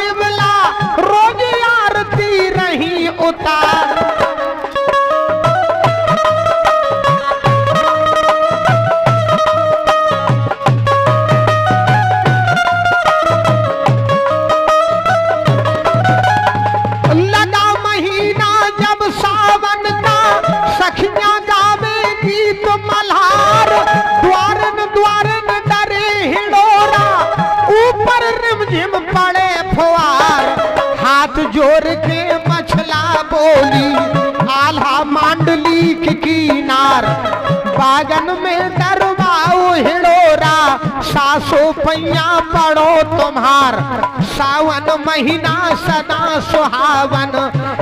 बिमला रोज आरती रही उतार। लगा महीना जब सावन का सखियां गावे गीत मल्हार। द्वारन द्वारन डरे हिडोरा ऊपर रिमझिम पड़े फुहार। हाथ जोड़ के मछला बोली आल्हा मांडली की किनार। बागन में दरबाओ हिडोरा सासो पैया पड़ो तुम्हार। सावन महीना सदा सुहावन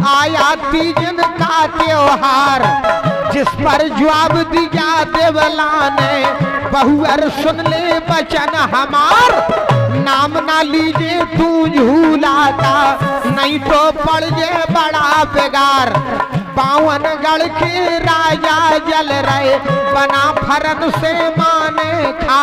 आया तीजन का त्योहार। जिस पर जवाब दिया देवला ने बहुअर सुन ले बचन हमार। नाम ना लीजिए तू झूला का नहीं तो पड़ जे बड़ा बेगार। बावनगढ़ के राजा जल रहे बना फरन से माने खा।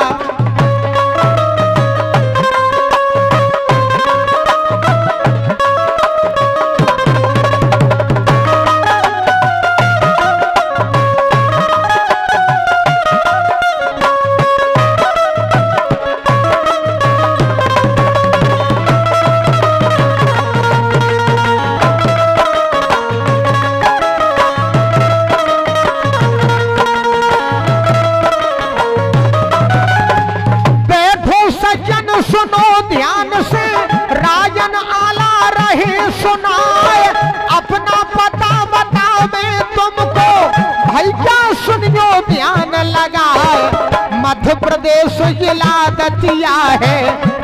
सुनो ध्यान से राजन आला रहे सुनाए। अपना पता बतावे तुमको भाई क्या सुनियो ध्यान लगाए। मध्य प्रदेश जिला दतिया है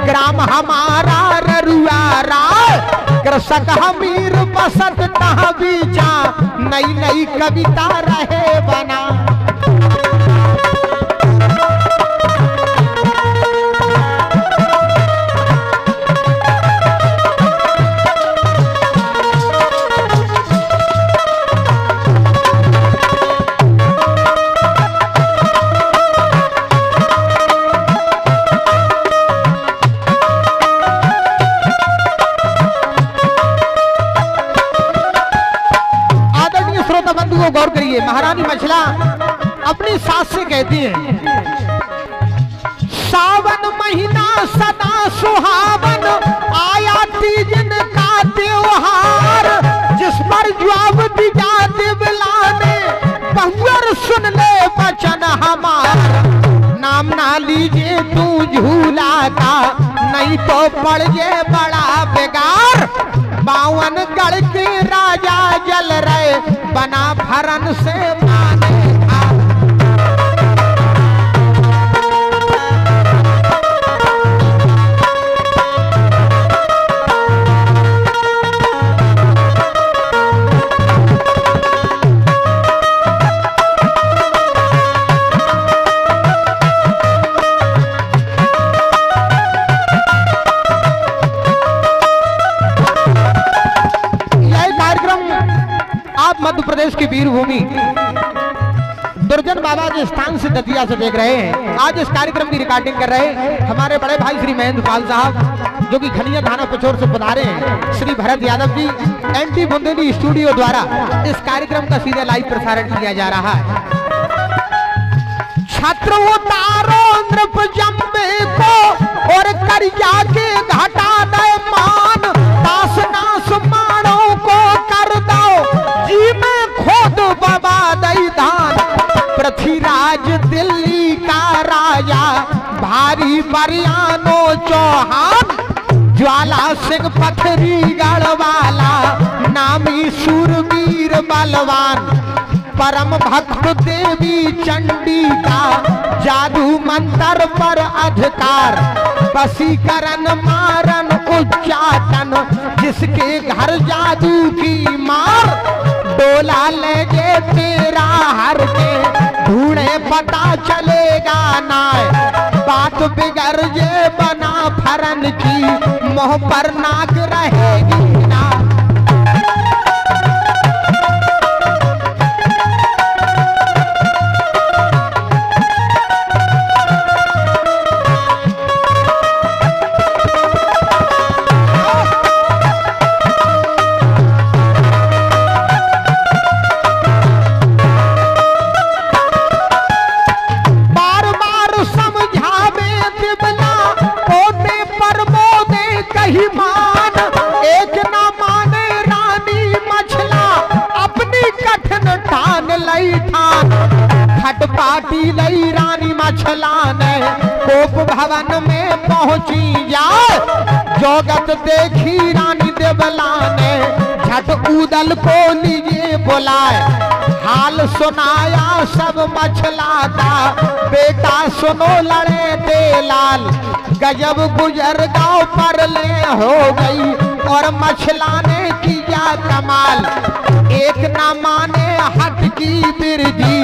ग्राम हमारा ररुआ राय। कृषक हमीर बसत तहाँ बीचा नई नई कविता रहे बना। गौर करिए, महारानी मछला अपनी सास से कहती है सावन महीना सदा सुहावन आया तीजन का त्योहार। जिस पर जवाब दिया देवला ने बहुअर सुन ले बचन हमार। नाम ना लीजिए तू झूला का नहीं तो पड़ जे बड़ा बेगार। बावनगढ़ के राजा जल रहे बना फरन से माने खा। मध्य प्रदेश की वीर भूमि दुर्जन बाबा के स्थान से दतिया से देख रहे हैं। आज इस कार्यक्रम की रिकॉर्डिंग कर रहे हैं हमारे बड़े भाई श्री महेंद्र पाल साहब जो कि खनिया थाना पिछोर से पधारे हैं। श्री भरत यादव जी एंटी बुंदेली स्टूडियो द्वारा इस कार्यक्रम का सीधे लाइव प्रसारण किया जा रहा है। छत्र उतारो नृप जम्बे को और करिया के घटा दे मान। दास नास मानो को कर दो जी में खोद बाबा दई धान। पृथ्वीराज दिल्ली का राजा भारी बरियानो चौहान। ज्वाला सिंह पथरी गढ़वाला नामी सूरवीर बलवान। परम भक्त देवी चंडी का जादू मंत्र पर अधिकार। वशीकरण मारन उच्चाटन जिसके घर जादू की मार। डोला ले जे तेरा हर के ढूंढे पता चलेगा नाय। बात बिगड़ जे बना फरन की मोह पर नाक रहेगी ना। मान, एक ना माने रानी मछला अपनी कठिन ठान लई ठान। खटपाटी लई रानी मछला ने कोप भवन में पहुंची जाए। जोगत देखी रानी देवला ने झट उदल को लीजिए बुलाए। हाल सुनाया सब मछला का, बेटा सुनो लड़े दे लाल। गजब गुजर गांव पर ले हो गई और मछला ने किया कमाल। एक ना माने हट की बिरजी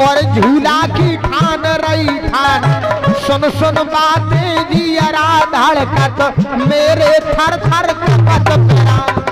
और झूला की ठान रही ठान। सुन सुन बातें जी अरा धड़कत मेरे थर थर कपत प्राण।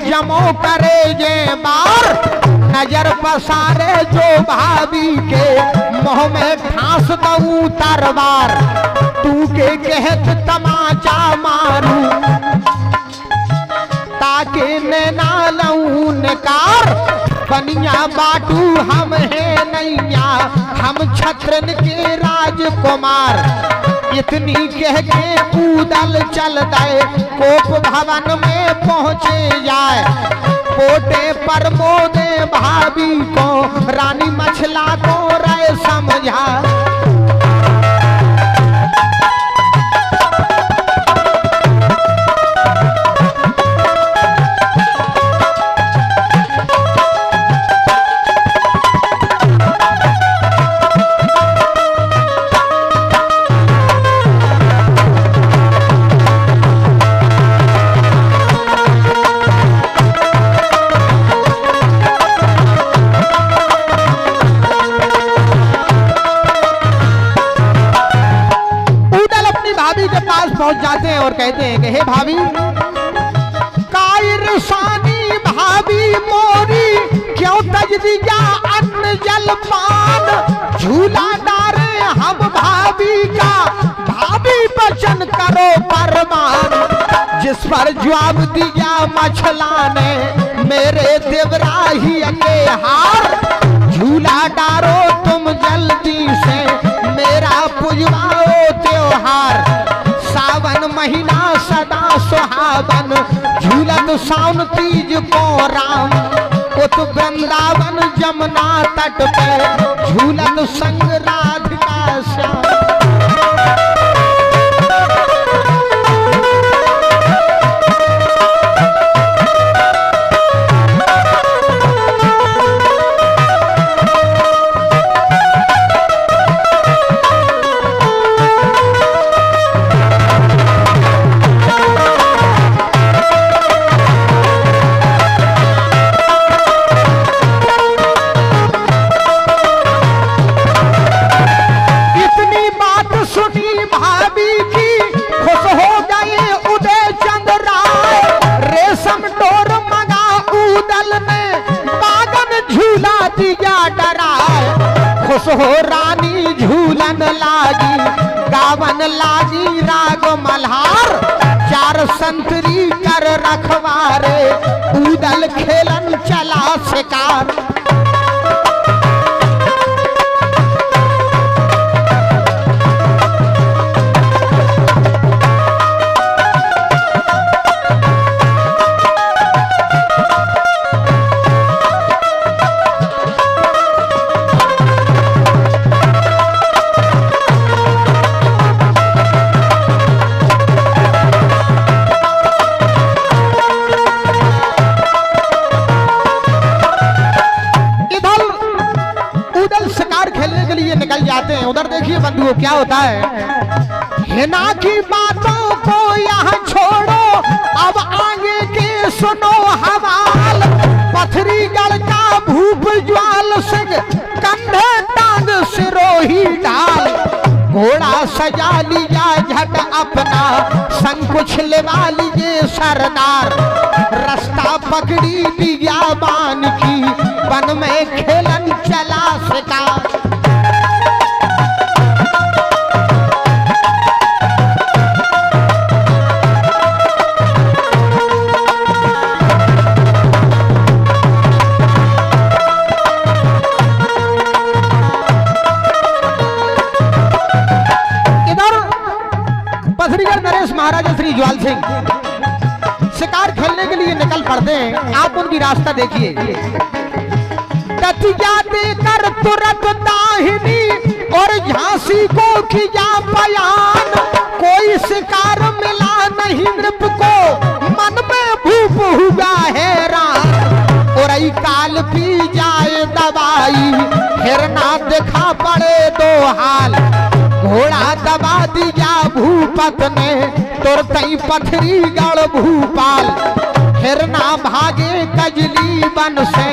जमो करे जे बार, नजर पसारे जो भाभी के मुंह में ठास दऊ तरवार। तू के कहत तमाचा मारू ताके नैना लऊ नकार। बनिया बाटू हम है नैया, हम छत्रन के राजकुमार। इतनी कह के कूदल चल दे, कोप भवन में पहुंचे जाए। पोटे पर मोदे भाभी को रानी मछला को रहे समझा। पहुंच जाते हैं और कहते हैं कि हे भाभी, कायरसानी भाभी मोरी क्यों तज दिया अन्न जल पान। झूला डारे हम भाभी का, भाभी वचन करो परमान। जिस पर जवाब दिया मछला ने मेरे देवराही के हार। झूला डारो तुम जल्दी से मेरा पुजवाओ त्योहार। सावन महीना सदा सुहावन, झूलत सावन तीज को राम। उत वृंदावन जमुना तट पे झूलत संग राधिका श्याम। खुश हो रानी झूलन लागी, गावन लागी राग मल्हार। चार संतरी कर रखवारे, उदल खेलन चला शिकार। के लिए निकल जाते हैं। उधर देखिए बंधुओं क्या होता है। हिना की बातों को यहाँ छोड़ो, अब आगे के सुनो हवाल। पथरीगढ़ का भूप ज्वाल सिंह कंधे टांग सिरोही डाल। घोड़ा सजा लिया झट अपना, संकुछ लेवा लीजिए सरदार। रास्ता पकड़ी बियाबान की, वन में खेलन चला शिकार। नरेश महाराजा श्री ज्वाल सिंह शिकार खेलने के लिए निकल पड़ते हैं। आप उनकी रास्ता देखिए। तथिया देकर तुरंत दाहिनी और झांसी को खिया बयान। कोई शिकार मिला नहीं नृप को, मन में भूप हुआ हैरान। और काल पी जाए दवाई, हिरना दिखा पड़े दो हाल। घोड़ा दबा दिया भूपत ने, तुरतई पथरीगढ़ भूपाल। हिरना भागे कजली बन से,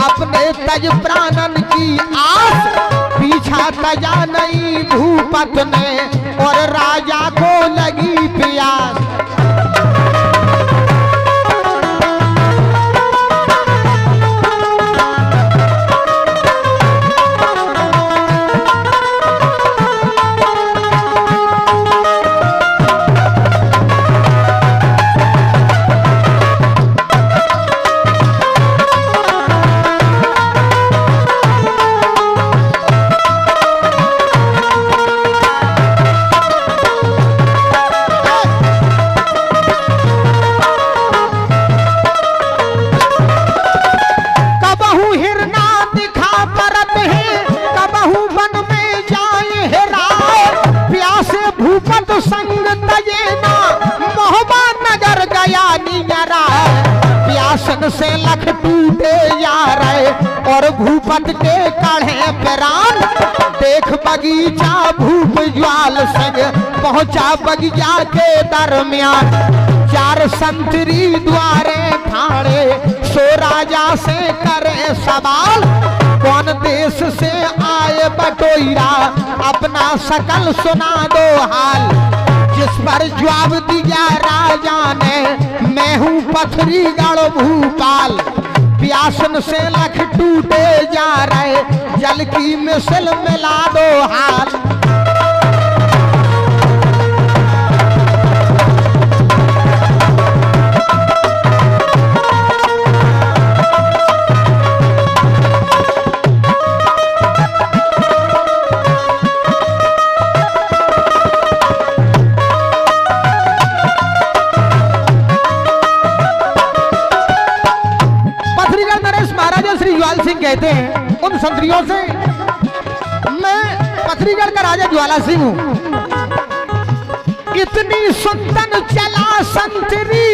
अपने तज प्राणन की आस। पीछा तजा नहीं भूपत ने, और राजा को लगी प्यास। प्यासन से लख टूटे यार, और भूपत के काढ़े प्राण। देख बगीचा भूप ज्वाल सिंह पहुंचा बगीचा के दरमियान। चार संतरी द्वारे ठाड़े, सो राजा से करे सवाल। कौन देश से आए बटोईरा, अपना सकल सुना दो हाल। जिस पर जवाब दिया राजा ने, मैं हूँ पथरीगढ़ भूपाल। प्यासन से लख टूटे जा रहे, जल की मिसल मिला दो हाल। सिंह कहते हैं उन संतरियों से, मैं पथरीगढ़ का राजा ज्वाला सिंह हूं। इतनी सुंदर चला संतरी,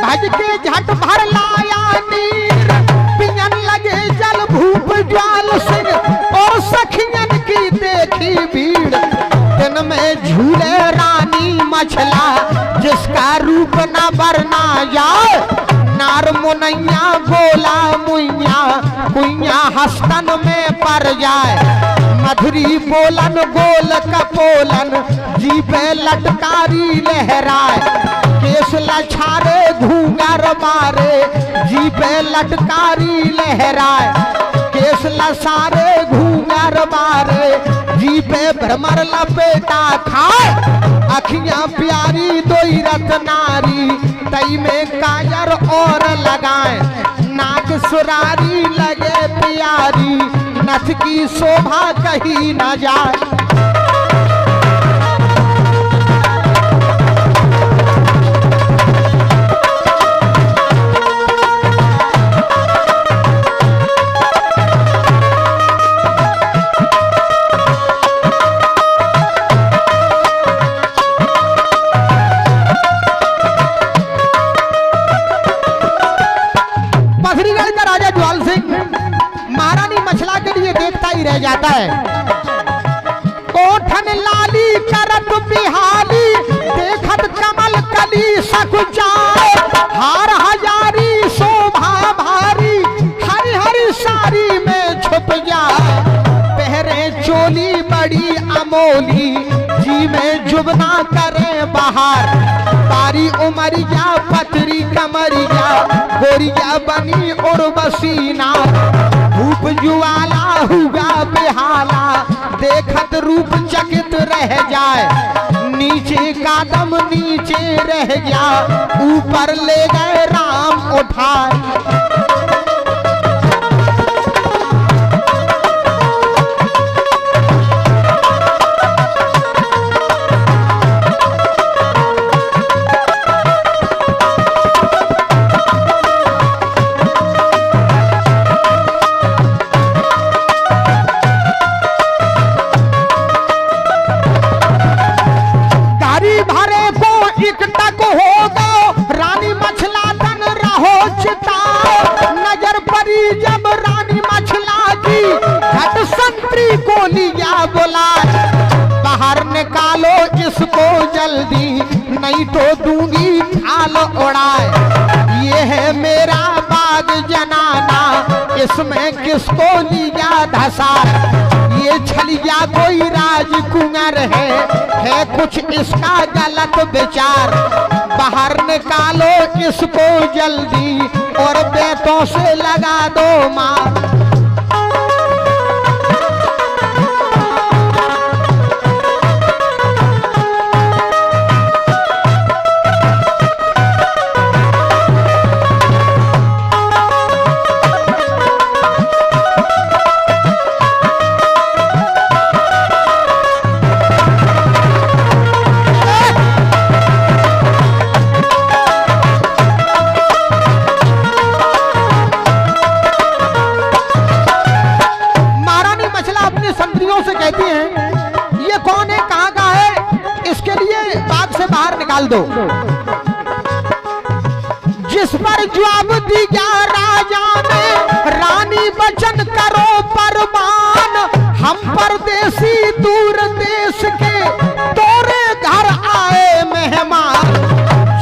भज के झट भर लाया नीर। पियन लगे जल भूप ज्वाल सिंह, और सखियन की देखी भीड़। दिन में झूले रानी मछला, जिसका रूप न बरना जाए। नार मुनैया बोला मुइया, कुइया हस्तन में पर जाए। मधुरी बोलन गोल कपोलन, जी पे लटकारी लहराए। केस लछारे घूंगर मारे, जी पे लटकारी लहराए। केस लसारे घूंगर मारे, जी पे भ्रमर लपेटा खाए। अखियां प्यारी दोई रत्नारी, तई में काजर और लगाए। नाक सुरारी लगे प्यारी, नथ की शोभा कहीं न जाए। रह जाता है। बिहाली देखत कमल कली सकुचाए, हार हजारी शोभा भारी हरी हरी साड़ी में छुप जाए, पहरे चोली बड़ी अमोली जी में जुबना करे बाहर, तारी उमरिया पतरी कमरिया गोरिया बनी उर्वशीना, धूप ज्वाला हुआ बेहाला देखत रूप चकित रह जाए, नीचे कदम नीचे रह गया ऊपर ले गए राम उठाए। नजर पड़ी जब रानी मछला की घट संतरी को लिया बोला, बाहर निकालो इसको जल्दी नहीं तो दूंगी खाल उड़ाए, ये है मेरा बाग जनाना इसमें किसको लिया धसा, ये छलिया कोई राजकुमार है कुछ इसका गलत विचार, बाहर निकालो इसको जल्दी और बेटों से लगा दो मार। निकाल दो, जिस पर जवाब दिया राजा ने रानी वचन करो परमान, हम परदेसी दूर देश के तोरे घर आए मेहमान,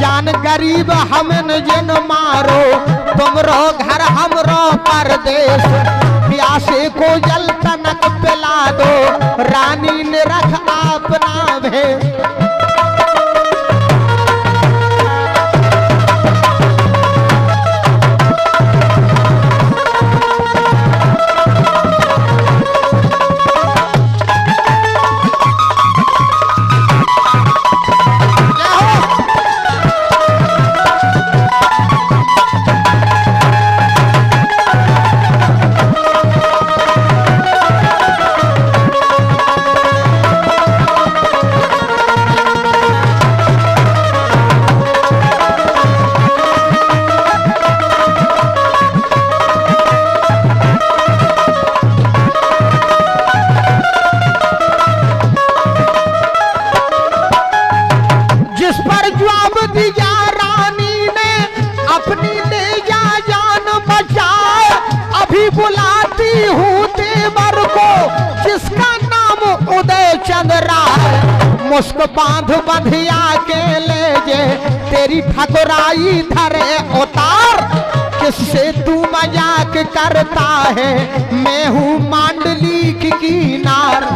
जान गरीब हमन जिन मारो तुमरो घर हमरो परदेश, प्यासे को जल तनक पिला दो रानी ने रख अपना भेष। बुलाती हूँ देवर को जिसका नाम उदय चंद्रा, मुस्क बांध बंधिया के ले जे तेरी ठकुराई धरे उतार, किससे तू मजाक करता है मैं हूँ मांडलिक की नार।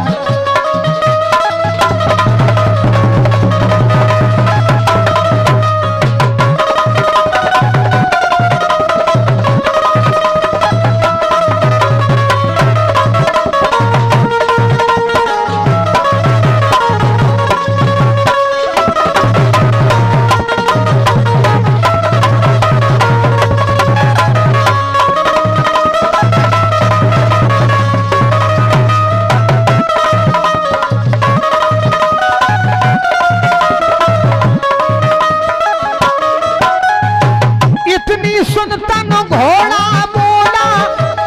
सुनतन घोड़ा बोला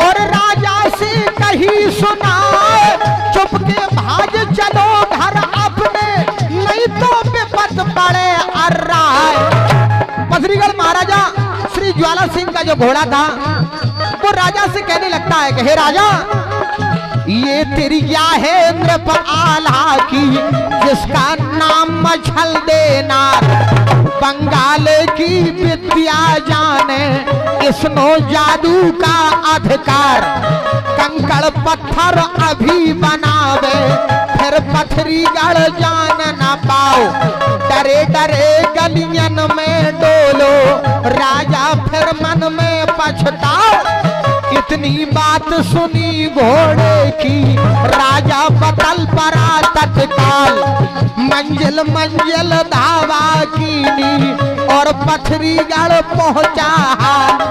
और राजा से कही सुना, चुप के भाग चलो घर अपने नहीं तो विपत पड़े अर्राय। बद्रीगढ़ महाराजा श्री ज्वाला सिंह का जो घोड़ा था वो राजा से कहने लगता है कि हे राजा, ये तिरिया है नृप आला की, जिसका नाम मछल देना। बंगाल की विद्या जाने, इसनो जादू का अधिकार। कंकड़ पत्थर अभी बनावे, फिर पथरी गढ़ जान न पाओ। डरे डरे गलियन में डोलो, राजा फिर मन में पछताओ। इतनी बात सुनी घोड़े की, राजा बदल पड़ा तत्काल। मंजिल मंजिल धावा कीनी, और पथरी गढ़ पहुंचा हाल।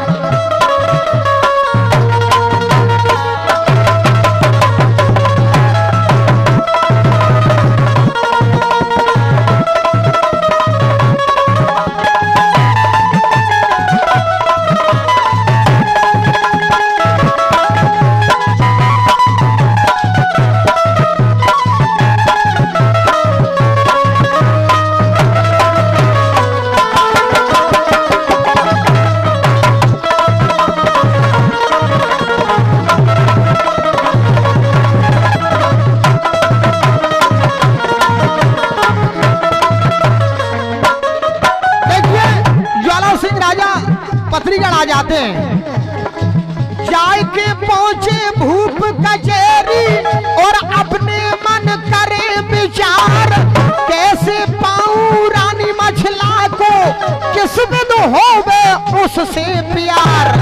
पथरीगढ़ आ जाते हैं। जाय के पहुंचे भूप कचेरी, और अपने मन करे विचार। कैसे पाऊं रानी मछला को, किस विध होवे उससे प्यार।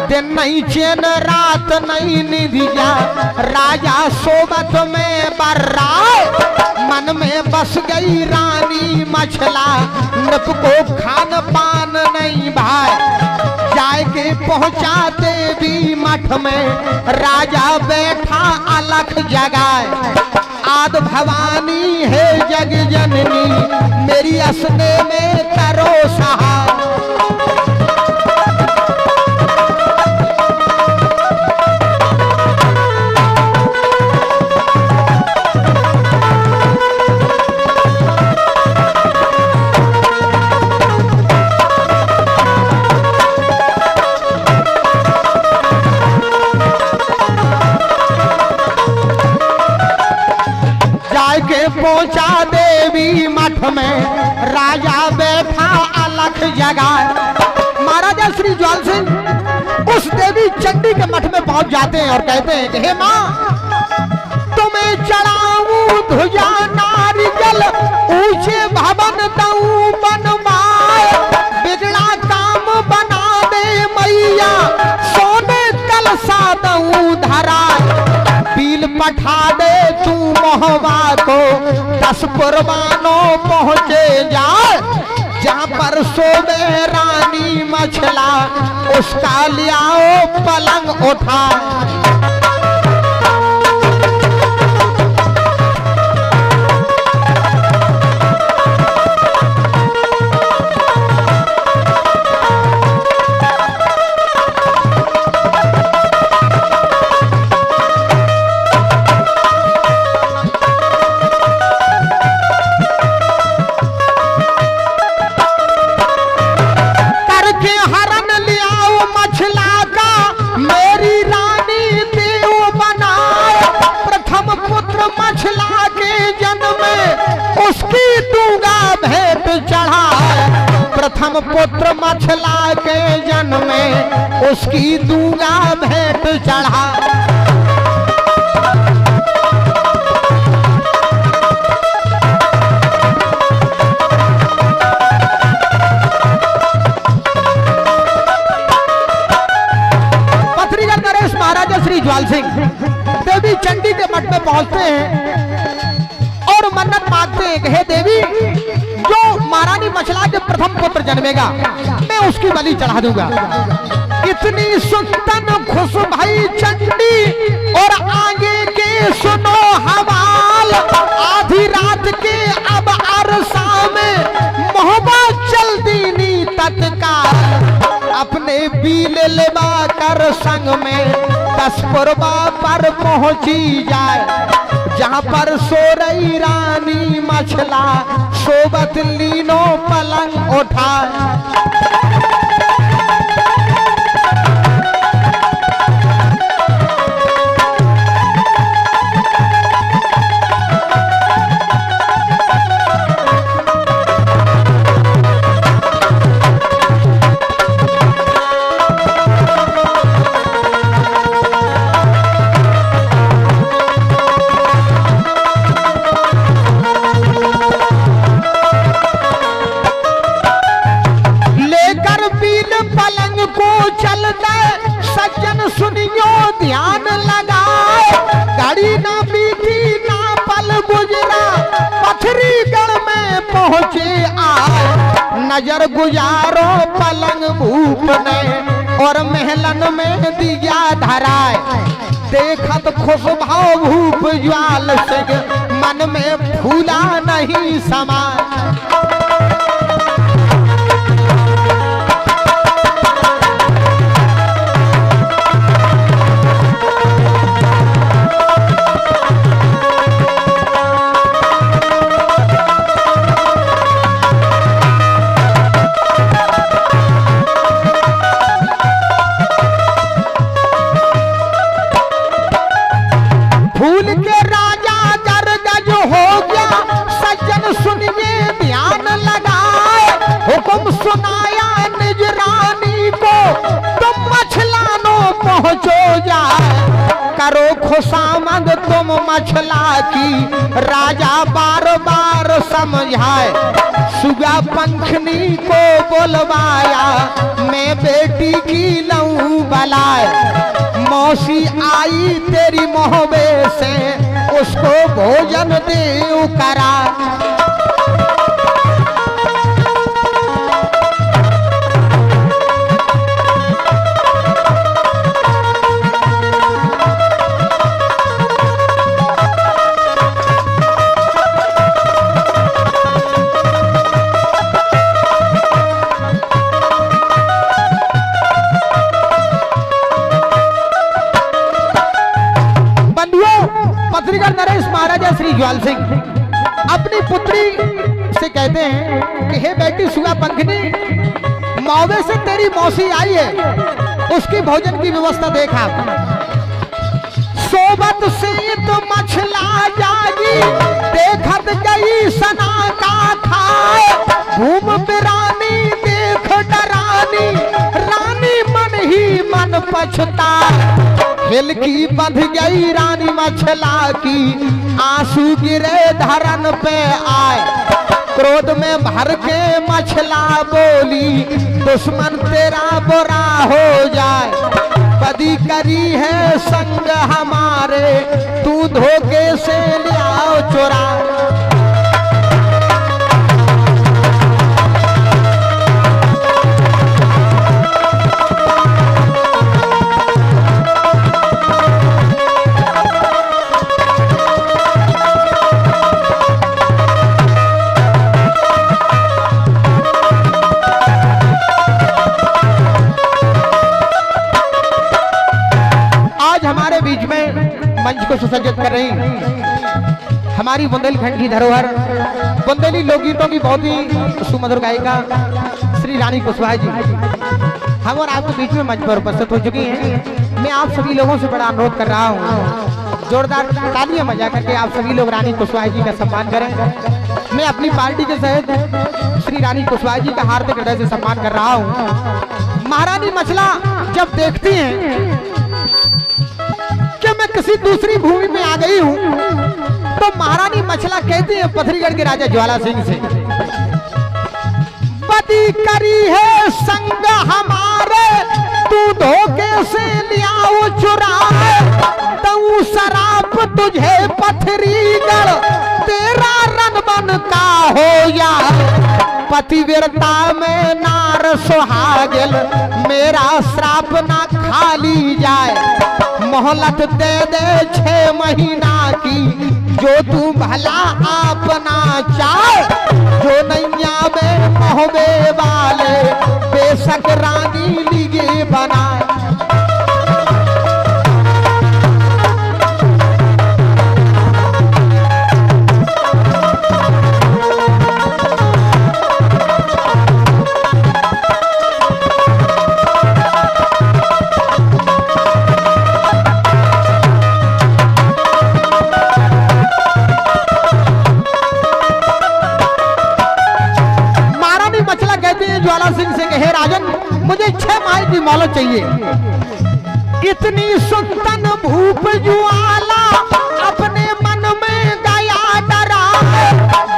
दिन नहीं चैन रात नहीं निधिया, राजा सोबत में बर्राए। मन में बस गई रानी मछला, नृप को खान पान नहीं भाई। जाय के पहुंचा देवी मठ में, राजा बैठा अलख जगाए। आद भवानी है जग जननी, मेरी असने में करो सहाय। पहुंचा देवी मठ में, राजा बैठा अलख जगाए। महाराजा श्री ज्वाल सिंह उस देवी चंडी के मठ में पहुंच जाते हैं और कहते हैं कि हे मां, तुम्हें चढ़ाऊं ध्वजा नारियल, ऊंचे भवन दऊं बनवाए। बिगड़ा काम बना दे मैया, सोने कलसा दऊं धराए। बील पठा दे तू मोहवा को, 10 कुर्बानों पहुंचे जाए। जहां पर सोवे रानी मछला, उसका लियाओ पलंग उठा। मछला के जन्म में उसकी दूंगा भेंट चढ़ाए। प्रथम पुत्र मछला के जन्म में उसकी दूंगा भेंट चढ़ा। पथरीगढ़ नरेश महाराजा श्री ज्वाल सिंह देवी चंडी के मठ में पहुंचते हैं और मन्नत मांगते हैं कि हे देवी, जो महारानी मछला के प्रथम पुत्र जन्मेगा मैं उसकी बलि चढ़ा दूंगा। इतनी सुल्तान खुश भई चंडी और आगे के सुनो हवाल। आधी रात के अब अरसा में मोहब्बत चल दीनी तत्काल। अपने बील लेवा कर संग में 10 पुरवा पर पहुंची जाए। जहां पर सो रही रानी मछला, सोबत लीनो पलंग उठा। Thank you. 10 पुरवा पर पहुंची जाए। जहां पर सो रही रानी मछला, सोबत लीनो पलंग उठा। कर संग में नजर गुजारो पलंग भूप ने और महलन में दिया धराए। देखत खुश भाव भूप ज्वाल सिंह मन में फूला नहीं समा। फूल के राजा गर्गज हो गया सज्जन सुनिए ध्यान लगाए। हुक्म सुनाया निज रानी को तुम मछलानो पहुंचो जाए। करो खुशामद तुम मछला की राजा बार बार समझाए। सुगा पंखनी को बुलवाया मैं बेटी की लहू बलाए। मौसी आई तेरी मोहबे से उसको भोजन दे करा। नरेश महाराजा श्री ज्वाल सिंह अपनी पुत्री से कहते हैं कि हे बेटी सुगा पंखनी, मौवे से तेरी मौसी आई है, उसकी भोजन की व्यवस्था देखा। सोबत से तो मछला जागी देखत गई सना का खाए। घूम बिरानी देख डरानी रानी मन ही मन पछता। हिल की बंध गई रानी मछला की आंसू गिरे धरन पे आए। क्रोध में भर के मछला बोली दुश्मन तेरा बुरा हो जाए। बदी करी है संग हमारे तू धोखे से ले आओ चोरा। मंच को सुसज्जित कर रही हमारी बुंदेलखंड की धरोहर बुंदेली लोकगीतों की बहुत ही सुमधुर गायिका श्री रानी कुशवाहा जी हम और आपके बीच में मंच पर उपस्थित हो चुकी हैं। मैं आप सभी लोगों से बड़ा अनुरोध कर रहा हूं, जोरदार तालियां बजा करके आप सभी लोग रानी कुशवाहा जी का सम्मान करें। मैं अपनी पार्टी के सहित श्री रानी कुशवाहा जी का हार्दिक हृदय से सम्मान कर रहा हूं। महारानी मछला जब देखती हैं कि मैं किसी दूसरी भूमि में आ गई हूं तो महारानी मछला कहती है पथरीगढ़ के राजा ज्वाला सिंह से, बदी करी है संग हमारे तू धोखे से लियाओ चुराए। तू शराब तुझे पथरीगढ़ तेरा रनबन का हो या। पतिव्रता में नार सुहागिल मेरा श्राप ना खाली जाए। मोहलत दे दे 6 महीना की जो तू भला अपना चाहे। जो नैया में मोहबे वाले बेशक रानी लिगे बनाए। ज्वाला सिंह से कहे राजन मुझे 6 माह की मोहलत चाहिए। इतनी सुल्तान भूप ज्वाला अपने मन में गया डरा।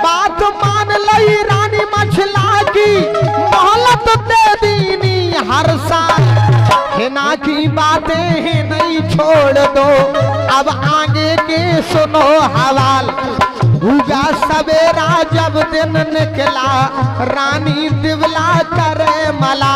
बात मान लई रानी मछला की मोहलत दे दीनी हर साल। हिना की बातें ही नहीं छोड़ दो अब आगे के सुनो हवाल। उगा सवेरा जब दिन निकला रानी दिवला करे मला।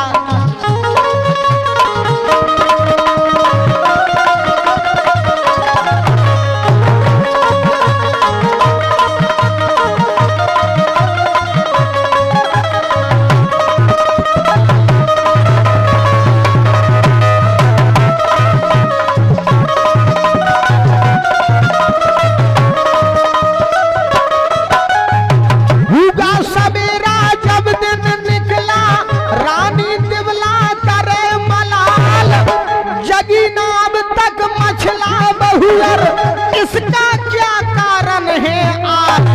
इसका क्या कारण है आज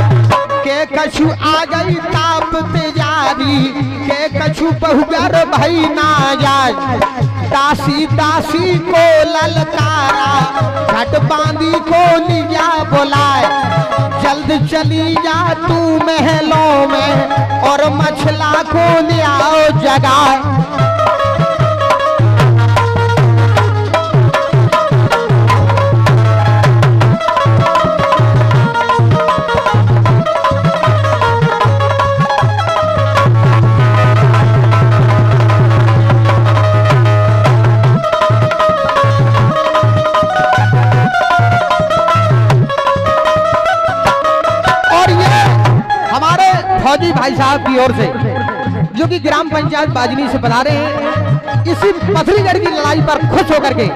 के कछु आ गई ताप तेजारी के कछु बहुगर भई ना जाज। दासी दासी को ललकारा घट बांधी को लिया बुलाए। जल्द चली जा तू महलों में और मछला को ले आओ जगाए। फौजी भाई साहब की ओर से जो कि ग्राम पंचायत बाजनी से बता रहे हैं, इसी पथरीगढ़ की लड़ाई पर खुश होकर के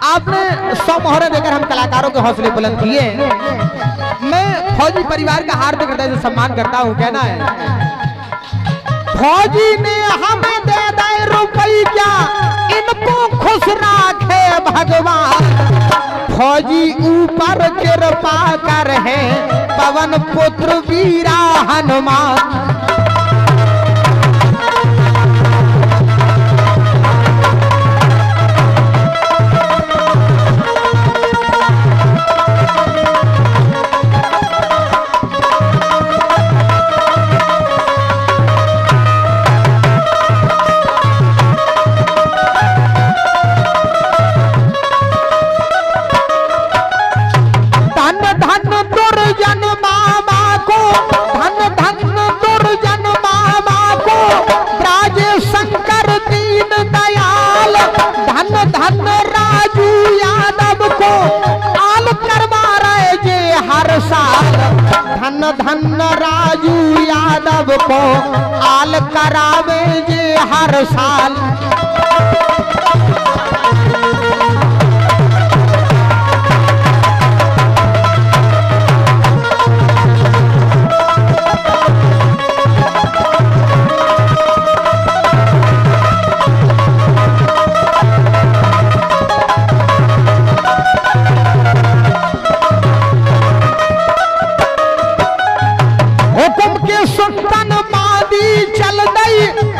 आपने 100 मोहरे देकर हम कलाकारों के हौसले बुलंद किए। मैं फौजी परिवार का हार्दिक हृदय से सम्मान करता हूं। कहना है फौजी ने हमें दे दे रुपया इनको खुश राखे भगवान। फौजी ऊपर कृपा कर है पवन पुत्र वीरा हनुमान। धन धन राजू यादव को आल करावे जे हर साल।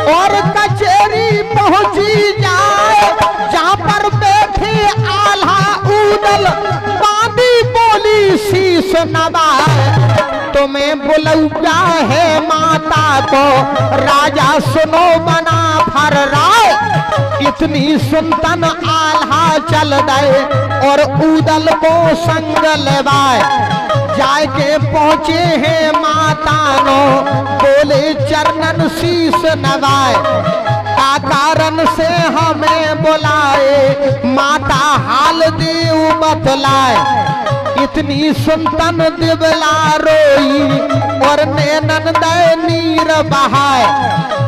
और कचेरी पहुंची जाए जहां पर बैठे आल्हा उदल बांदी बोली शीश नवाए। तुम्हें बुलौया है माता को राजा सुनो बना फर राय। इतनी सुनतन आल्हा चल गए और उदल को संग लेवाए। जाय के पहुंचे हैं माता नो बोले चरणन शीश नवाए। का कारण से हमें बुलाए माता हाल देव बतलाए। इतनी सुनतन दिवला रोई और नैनन दे नीर बहाए।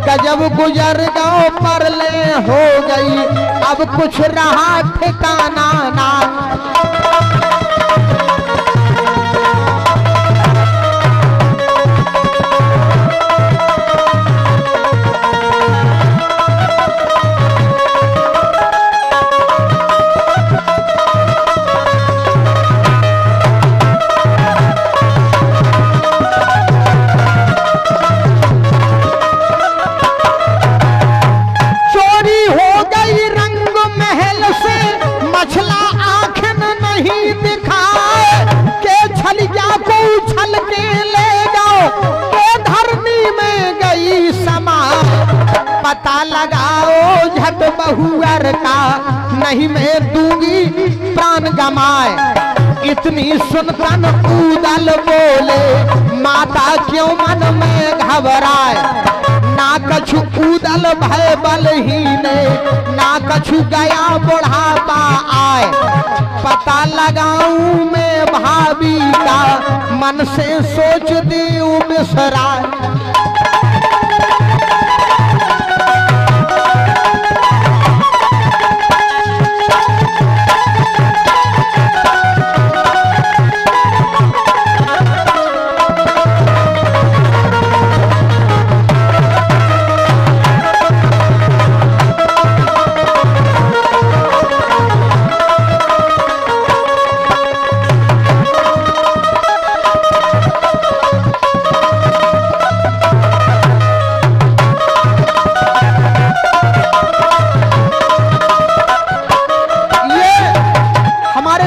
गजब गुजर गांव पर ले हो गई अब कुछ रहा ठिकाना ना। पता लगाओ झट बहुअर का नहीं मैं दूंगी प्राण गमाए। इतनी सुनतन उदल बोले माता क्यों मन में घबराए। ना कछु उदल भय बलहीन ना कछु गया बुढ़ापा आए। पता लगाऊं मैं भाभी का मन से सोच देऊं बिसराए।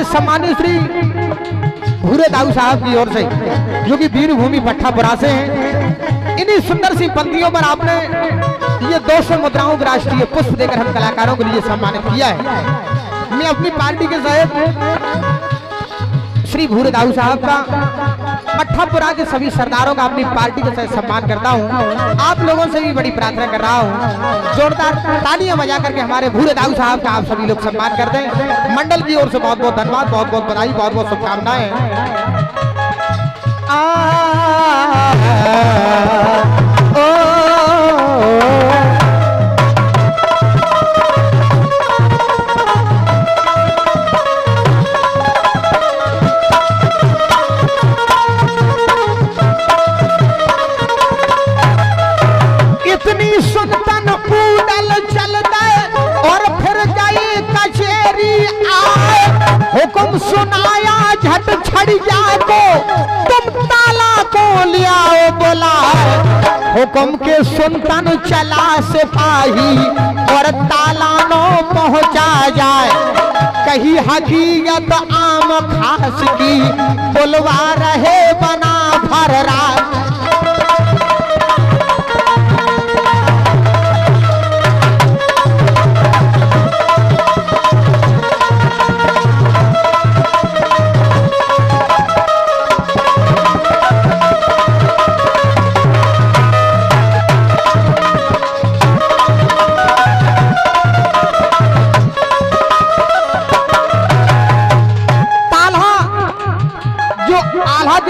सम्मानित श्री भूरे दाऊ साहब की ओर से जो कि वीरभूमि भट्टापुरा से हैं, इन्हीं सुंदर सी पंक्तियों पर आपने ये 200 मुद्राओं के राष्ट्रीय पुष्प देकर हम कलाकारों के लिए सम्मानित किया है। मैं अपनी पार्टी के साथ श्री भूरे दाऊ साहब का भट्टापुरा के सभी सरदारों का अपनी पार्टी के साथ सम्मान करता हूं। आप लोगों से भी बड़ी प्रार्थना कर रहा हूं, जोरदार तालियां बजा करके हमारे भूरे दाऊ साहब का आप सभी लोग सम्मान करते हैं। मंडल की ओर से बहुत बहुत धन्यवाद, बहुत बहुत बधाई, बहुत बहुत शुभकामनाएं। इतनी सुनतन उदल चल गए और फिर गई कचेरी आए। हुक्म सुनाया झट छड़िया को तुम ताला को लियाओ बुलाए। हुक्म के सुनतन चला सिपाही और ताला नो पहुंचा जाए। कही हकीकत आम खास की बुलवा रहे बना भर रात।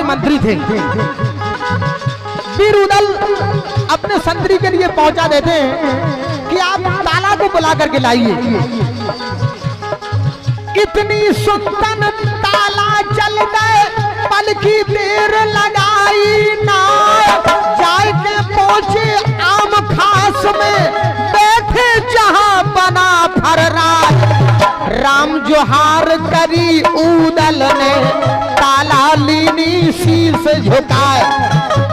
मंत्री थे वीर उदल अपने संतरी के लिए पहुंचा देते हैं कि आप ताला को बुला करके लाइए। इतनी सुनतन ताला चल गए पल की देर लगाई ना। जाए के पहुंचे आम खास में बैठे जहां बना फर्रार। राम जोहार करी उदल ने ताला लीनी शीश झुकाए।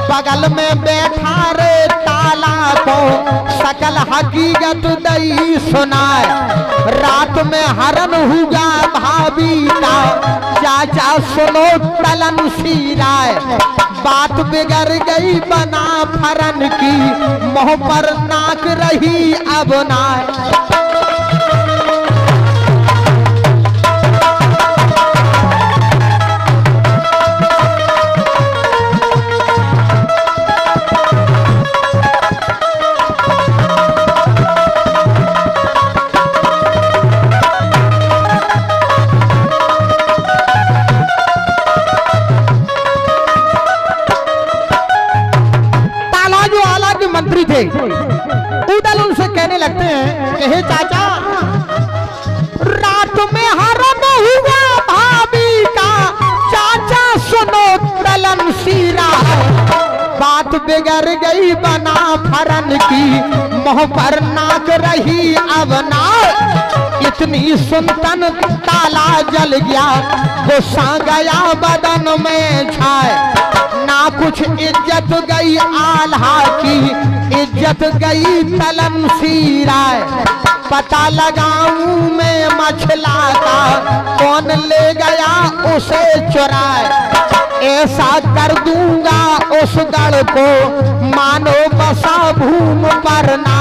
बगल में बैठा रे ताला को सकल हकीकत दई सुनाए। रात में हरन हुआ भाभी का चाचा सुनो तलन सीराए। बात बिगड़ गई बना फरन की मुंह पर नाक रही अब नाय। मंत्री थे उदल उनसे कहने लगते हैं कि हे चाचा, रात में हरन हुआ भाभी का चाचा सुनो तलन सीरा। बात बिगड़ गई बना फरन की मुंह पर नाक रही अब ना। इतनी सुनतन ताला जल गया गुस्सा गया बदन में छाए। ना कुछ इज्जत गई आल्हा की इज्जत गई तलन सीराए। पता लगाऊं मैं मछला का कौन ले गया उसे चुराए। ऐसा कर दूंगा उस गढ़ को मानो बसा भूम पर ना।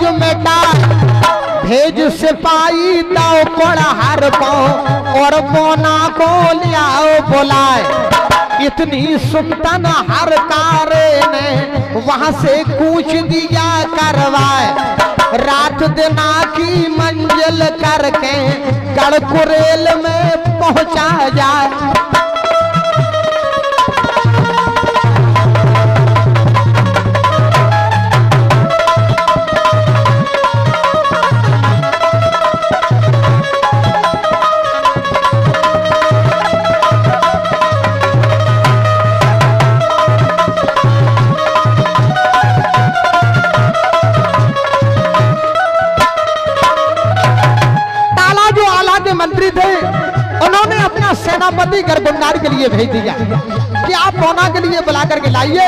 खोज मिटाए। भेज सिपाही दाव पर हर पाओ और बोना को लियाओ बुलाए। इतनी सुल्तान हर कारे ने वहां से कूच दिया करवाए। रात दिना की मंजिल करके गढ़कुरेल में पहुंचा जाए। मंत्री थे, उन्होंने अपना सेनापति गरगुंडार के लिए भेज दिया कि आप मोना के लिए बुला करके लाइए।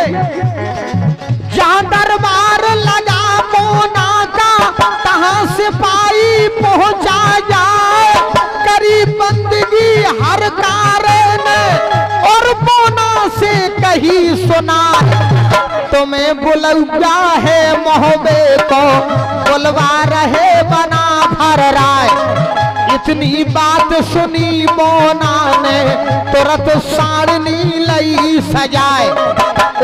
जहां दरबार लगा मोना का तहां सिपाही पहुंचा जाए। करी बंदगी हर कारण और मोना से कही सुना। तुम्हें बुलवा है मोहबे को बुलवा रहे बना भर राय। इतनी बात सुनी मोना ने तुरंत सारनी लई सजाए।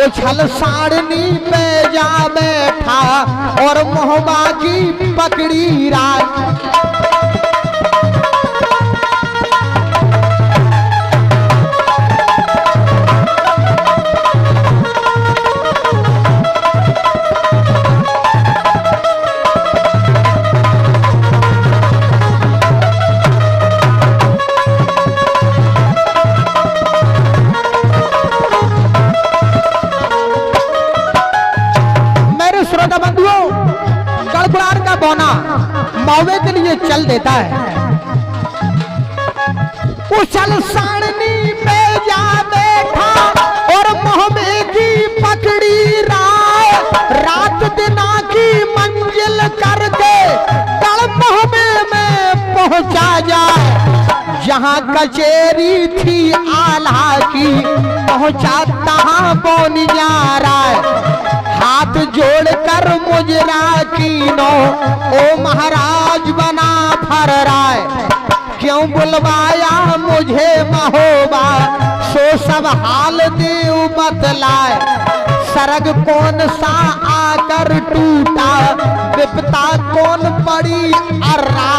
उछल सारनी पे जा बैठा और मोहबा की पकड़ी रात। मौवे के लिए चल देता है। उछल सारनी पे जा बैठा और मोहबे की पकड़ी राय। रात दिना की मंजिल करके कल मोहबे में पहुंचा जाए। जहां कचेरी थी आला की पहुंचा तहां बोनिया राय। हाथ जोड़कर मुजरा कीनो ओ महाराज बना फर राय। क्यों बुलवाया मुझे महोबा सो सब हाल देव बतलाए। सरग कौन सा आकर टूटा विपता कौन पड़ी अर्रा।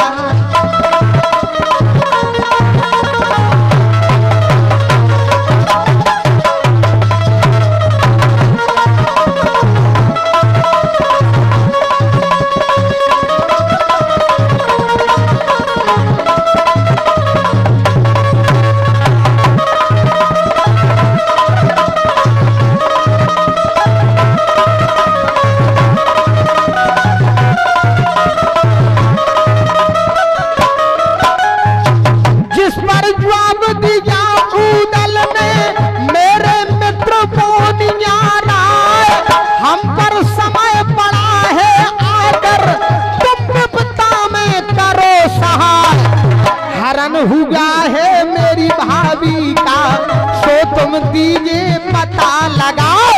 हुआ है मेरी भाभी का सो तुम दीजिए पता लगाओ।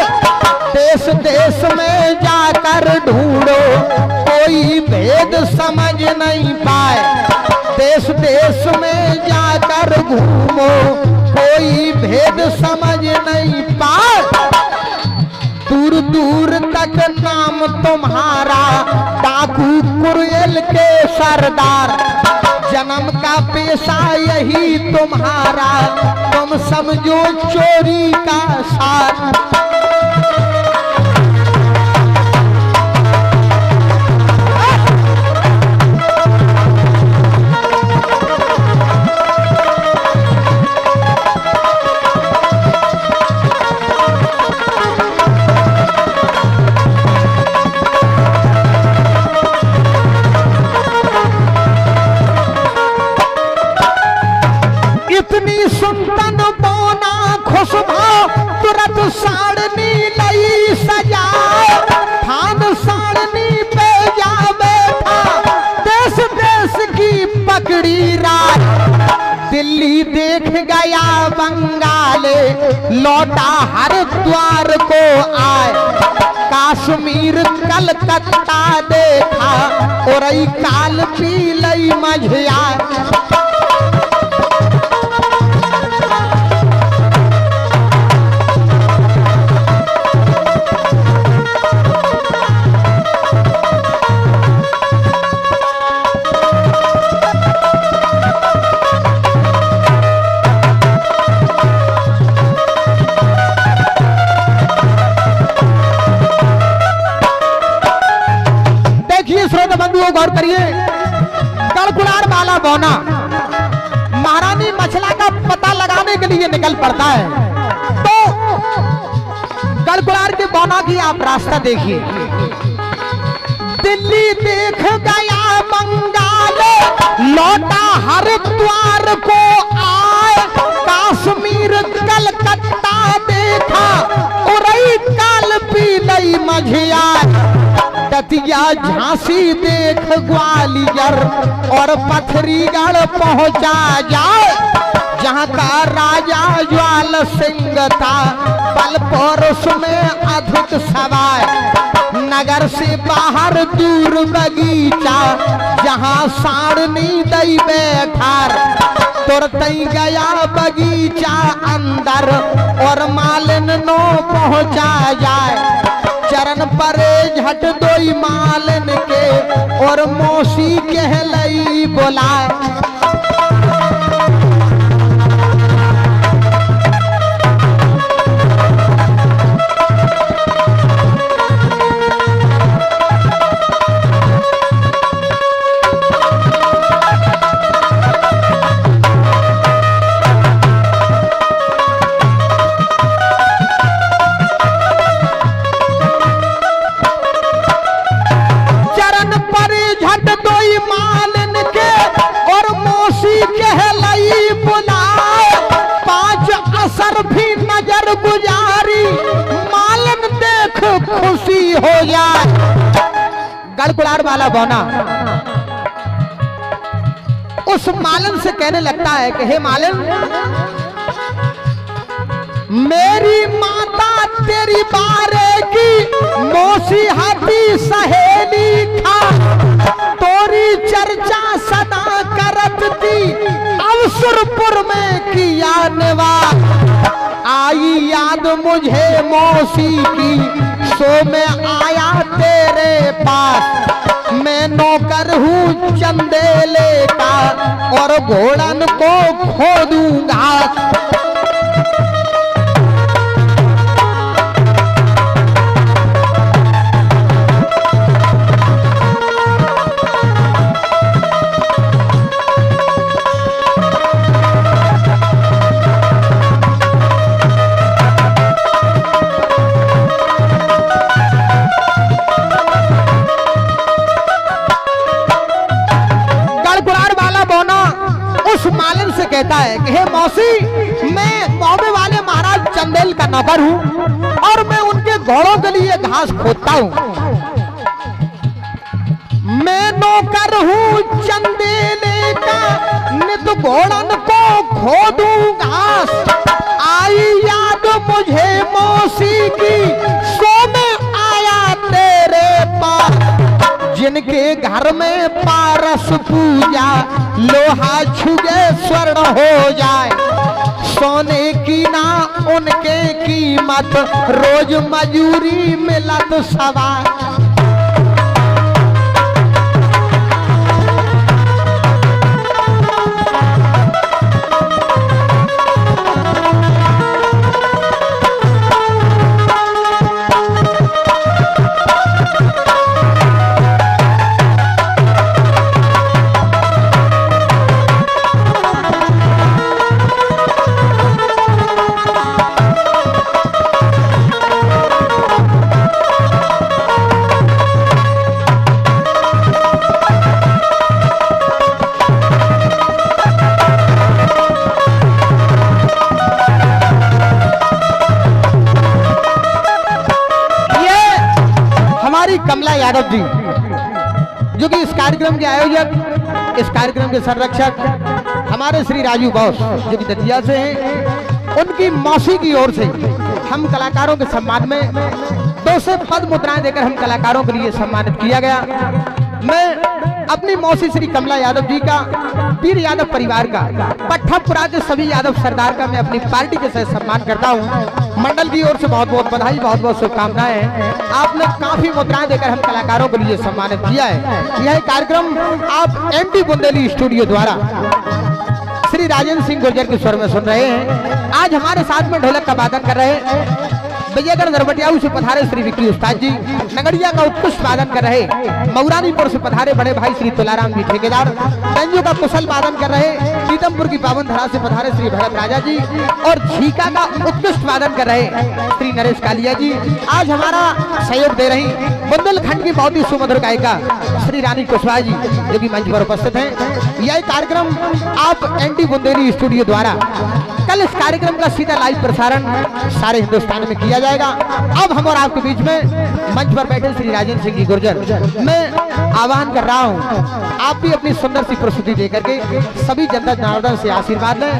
देश देश में जाकर ढूंढो कोई भेद समझ नहीं पाए। देश देश में जाकर घूमो कोई भेद समझ नहीं पाए। दूर दूर तक नाम तुम्हारा डाकू कुरेल के सरदार। जन्म का पेशा यही तुम्हारा तुम समझो चोरी का सार। इतनी सुल्तान बोना खुशबा तुरंत साड़नी लई सजाए। थान साड़नी पे जा बैठा देश देश की पकड़ी राय। दिल्ली देख गया बंगाले लौटा हरिद्वार को आए। काशी काश्मीर कलकत्ता देखा और काल पी लई मझिया। गौर करिए, गढ़कुलार वाला बौना महारानी मछला का पता लगाने के लिए निकल पड़ता है। तो गढ़कुलार के बौना की आप रास्ता देखिए। दिल्ली देख गया बंगाल लौटा हरिद्वार को आए, काश्मीर कलकत्ता देखा उरई काल पी लई मझिया। दतिया झांसी देख ग्वालियर और पथरीगढ़ पहुंचा जाए, जहां का राजा ज्वाल सिंह था पल परोस में अद्भुत सवार। नगर से बाहर दूर बगीचा जहां सारनी दई बैठार, तुरतई गया बगीचा अंदर और मालिन नो पहुंचा जाए। चरण परे झट दोई मालन के और मौसी कहलई बोलाए। खुशी हो जाए। गढ़कुलार वाला बौना उस मालन से कहने लगता है कि हे मालन, मेरी माता तेरी बारे की मौसी हाथी सहेली था, तोरी चर्चा सदा करत थी अवसरपुर में किया निवास। आई याद मुझे मौसी की सो मैं आया तेरे पास। मैं नौकर हूँ चंदेले का और घोड़न को खोदूंगा। कहता है कि हे मौसी, मैं मौबे वाले महाराज चंदेल का नौकर हूँ और मैं उनके घोड़ों के लिए घास खोदता हूँ। मैं नौकर हूँ चंदेले का, नित घोड़न को खोदूं घास। आई याद मुझे मौसी की सो मैं आया तेरे पास। जिनके घर में पारस पूजा लोहा छुगे स्वर्ण हो जाए, सोने की ना उनके कीमत रोज मजूरी मिलत सवार। कमला यादव जी जो कि इस कार्यक्रम के आयोजक, इस कार्यक्रम के संरक्षक हमारे श्री राजू बॉस जो कि दतिया से हैं, उनकी मौसी की ओर से हम कलाकारों के सम्मान में 2 से पद मुद्राएं देकर हम कलाकारों के लिए सम्मानित किया गया। मैं अपनी मौसी श्री कमला यादव जी का, वीर यादव परिवार का, पट्टापुरा के सभी यादव सरदार का मैं अपनी पार्टी के साथ सम्मान करता हूं। मंडल की ओर से बहुत बहुत बधाई, बहुत बहुत शुभकामनाएं। आपने काफी मुद्राएं देकर हम कलाकारों के लिए सम्मानित किया है। यह कार्यक्रम आप एमडी बुंदेली स्टूडियो द्वारा श्री राजेंद्र सिंह गुर्जर के स्वर में सुन रहे हैं। आज हमारे साथ में ढोलक का वादन कर रहे हैं विजयगढ़ नरबटियाऊ से पधारे श्री विक्की उस्ताद जी, नगड़िया का उत्कृष्ट वादन कर रहे मऊरानीपुर से पधारे बड़े भाई श्री तुलाराम जी ठेकेदार, बेंजो का कुशल वादन कर रहे पीतमपुर की पावन धरा से पधारे श्री भरत राजा जी, और झीका का उत्कृष्ट वादन कर रहे श्री नरेश कालिया जी। आज हमारा सहयोग दे रही बुंदेलखंड की बहुत ही सुमधुर गायिका श्री रानी कुशवाहा जी, जो कि मंच पर उपस्थित हैं। यह कार्यक्रम आप एनडी बुंदेली स्टूडियो द्वारा कल इस कार्यक्रम का सीधा लाइव प्रसारण सारे हिंदुस्तान में किया जाएगा। अब हम और आपके बीच में मंच पर बैठे श्री राजेंद्र सिंह जी गुर्जर, मैं आह्वान कर रहा हूं आप भी अपनी सुंदर सी प्रस्तुति देकर के सभी जनता जनार्दन से आशीर्वाद लें।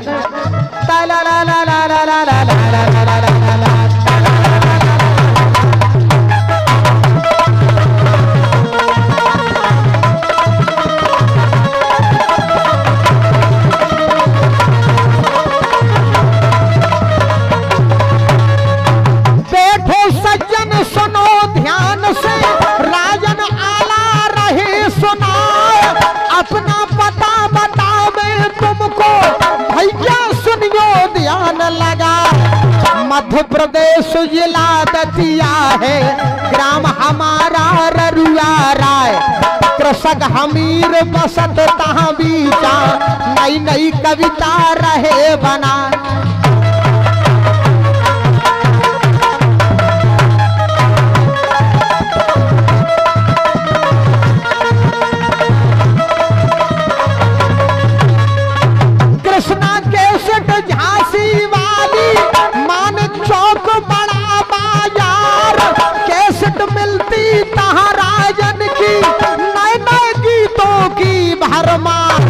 सुनो ध्यान से राजन आला रहे सुनाए, अपना पता बतावे तुमको भैया सुनियो ध्यान लगा। मध्य प्रदेश जिला दतिया है, ग्राम हमारा ररुआ राय, कृषक हमीर बसत तहाँ बीचा, नई नई कविता रहे बना। झांसी वाली मान चौक बड़ा बाजार, कैसेट मिलती तहाँ राजन की, नए नए गीतों की भरमार।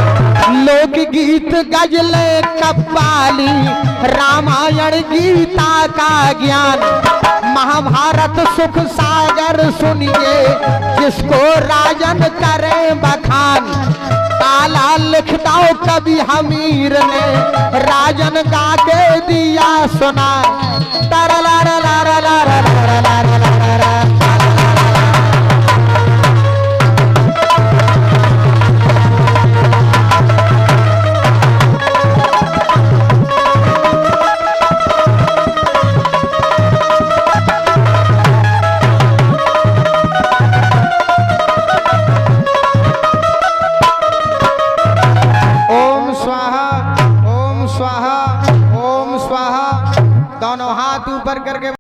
लोकगीत गजले कव्वाली, रामायण गीता का ज्ञान, महाभारत सुख सागर सुनिए जिसको राजन करे बखान। ताला लिखता कवि हमीर ने, राजन गा के दिया सुना। तरल